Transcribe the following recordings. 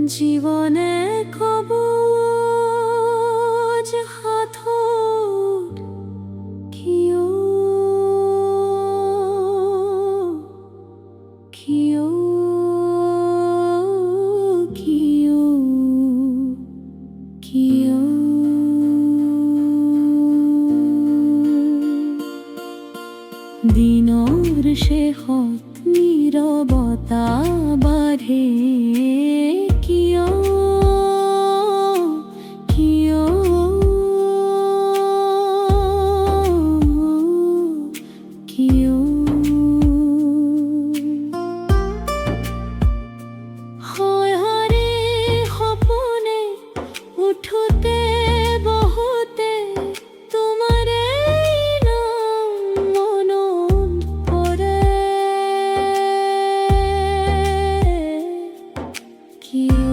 জীবনে কবজ হাতত কিয় কিয় কিয় কিয় দিনৰ শেষত নীৰৱতা বাঢ়ে কিয় কিয় কিয় হৰে সপোনে উঠোতে বহুতে তোমাৰে নাম মনত পৰে কিয়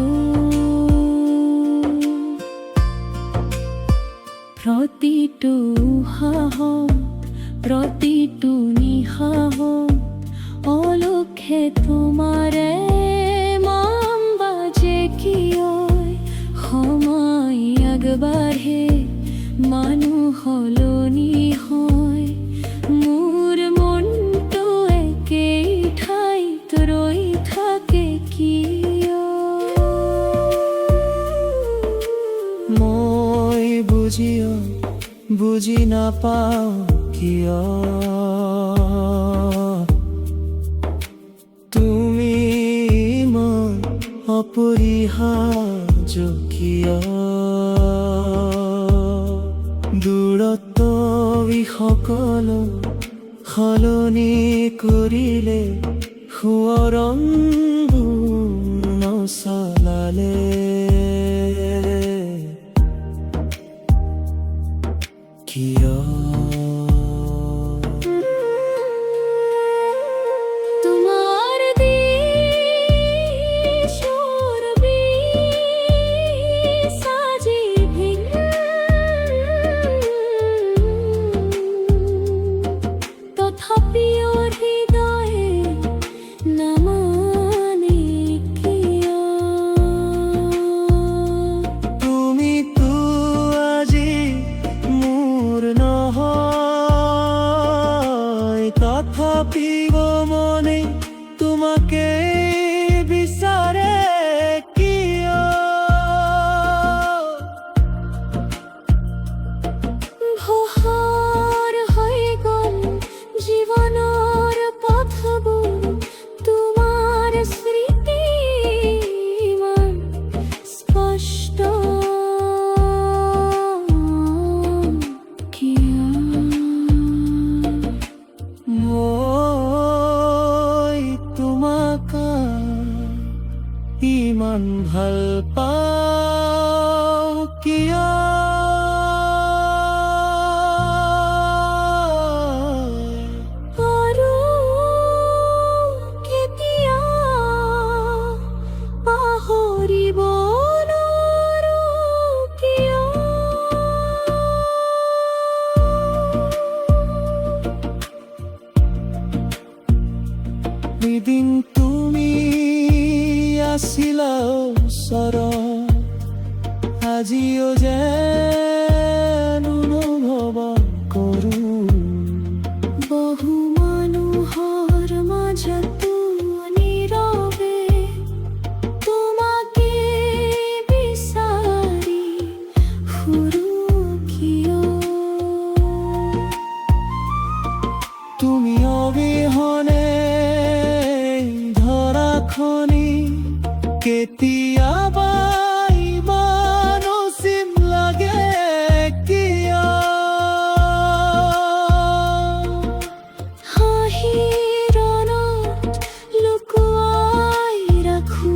প্ৰতিটো সাহস প্ৰতিটো নিশাহ অলক্ষে তোমাৰে মাম বাজে কিয় সময় আগবাঢ়ে মানুহ সলনি হয় মোৰ মনটো একেই ঠাইত ৰৈ থাকে কিয় মই বুজি নাপাওঁ কিয় তুমি ইমান অপৰিহাৰ্য কিয় দূৰত্ব সকলো সলনি কৰিলে সোঁৱৰণবোৰ নচলালে কিয় তোমাৰ দিশৰ সাজি তথাপিও হৃদয়ে নামানে কিয় তুমিতো আজি মোৰ নহয় তথাপিও মনে তোমাকে বিচাৰে কিয় ভোহৰ হৈ গ'ল জীৱনৰ পথবোৰ তোমাৰ স্মৃতি ইমান স্পষ্ট কিয় মই তোমাক ইমান ভাল পাওঁ কিয় আৰু কেতিয়া পাহৰিব নোৱাৰো কিয় এদিন তুমি আছিলা ওচৰত আজিও যেন অনুভৱ কৰোঁ বহু মানুহৰ মাজতো নীৰৱে তোমাকে বিচাৰি ফুৰো কিয় তুমি অবিহনে ধৰাখনি কেতিয়াবা ইমান অসীম লাগে কিয় হাঁহিৰণত লুকুৱাই ৰাখো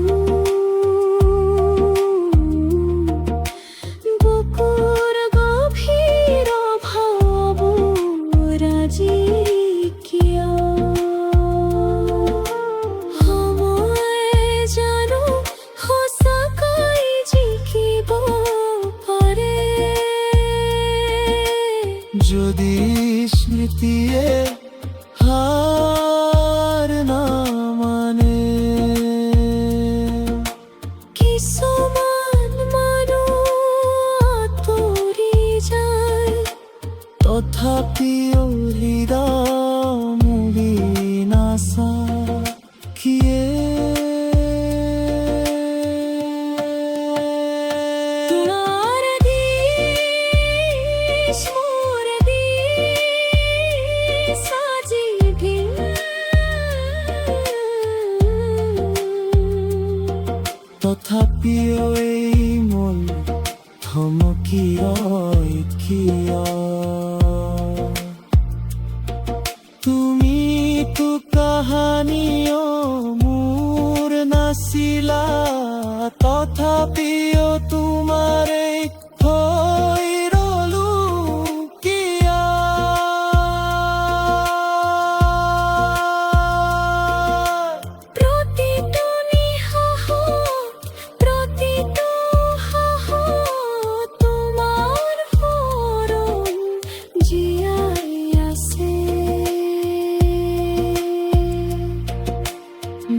বুকুৰ গভীৰ ভাৱবোৰ আজি কিয় সময় জানো সঁচাকৈ তথাপিও এই মন থমকিয় কিয় তুমি তো কাহানিও মোৰ নাছিলা তথাপিও তোমাৰ হৈ ৰলো কিয় প্ৰতিটো নিশাহত প্ৰতিটো হাঁহত তোমাৰ শৰণ জীয়াই আছে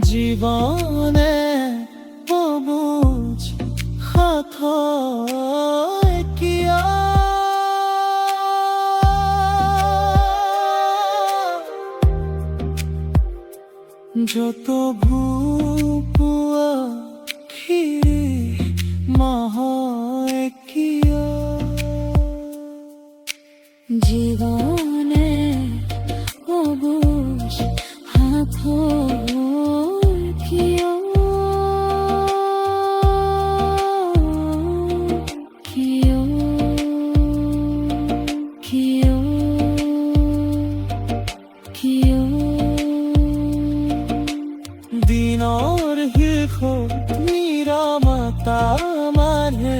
জীৱনে অবুজ সাথয় কিয় যত ভুপুয়া ফিরে মহায় কিয় জীবনে অবুজ হাথৰ কিয় কিয় কিয় কিয় দিনৰ শেষত নিৰামতা মানে